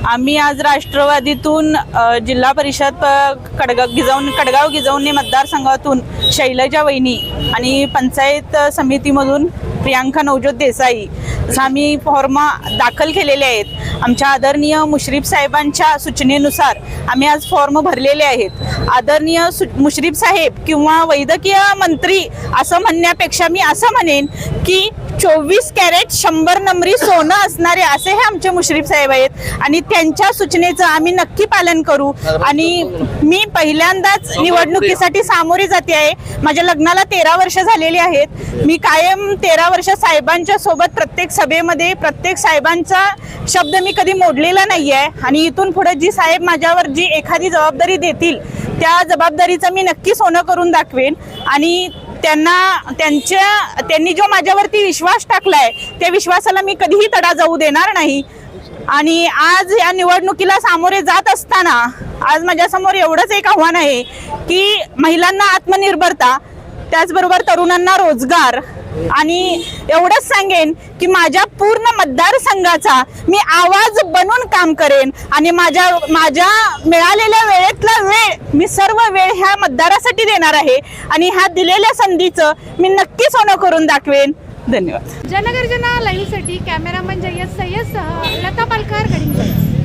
आम्ही आज राष्ट्रवादीतून जिल्हा परिषद कडगाव गिजवणे मतदारसंघातून शैलजा वहिनी आणि पंचायत समितीमधून प्रियांका नवज्योत देसाई आम्ही फॉर्म दाखल केलेले आहेत। आमच्या आदरणीय मुश्रीफ साहेबांच्या सूचनेनुसार आम्ही आज फॉर्म भरलेले आहेत। आदरणीय मुश्रीफ साहेब किंवा वैद्यकीय मंत्री असं म्हणण्यापेक्षा मी असं म्हणेन की 24 कॅरेट 100 नंबरी सोनं असणारे असे हे आमचे मुश्रीफ साहेब आहेत आणि त्यांच्या सूचनेचं आम्ही नक्की पालन करू। आणि मी पहिल्यांदाच निवडणुकीसाठी सामोरे जाते आहे। माझ्या लग्नाला 13 वर्ष झालेली आहेत। मी कायम 13 वर्ष साहेबांच्या सोबत प्रत्येक सभेमध्ये प्रत्येक साहेबांचा शब्द मी कधी मोडलेला नाही आहे आणि इथून पुढे जी साहेब माझ्यावर जी एखादी जबाबदारी देतील त्या जबाबदारीचं मी नक्की सोनं करून दाखवेन आणि त्यांनी जो माझ्यावरती विश्वास टाकलाय त्या विश्वासाला मी कधीही तडा जाऊ देणार नाही। आणि आज या निवडणुकीला सामोरे जात असताना आज माझ्यासमोर एवढंच एक आव्हान आहे की महिलांना आत्मनिर्भरता, त्याचबरोबर तरुणांना रोजगार आणि एवढंच सांगेन की माझ्या पूर्ण मतदारसंघाचा मी आवाज बनून काम करेन आणि माझ्या मिळालेल्या वेळेतला वेळ मी सर्व वेळ ह्या मतदारासाठी देणार आहे आणि ह्या दिलेल्या संधीचं मी नक्की सोनं करून दाखवेन। धन्यवाद। जनगर्जना लाईव्हसाठी कॅमेरामन जय्यद सय्यदसह लता पालकर गडिंग्लज।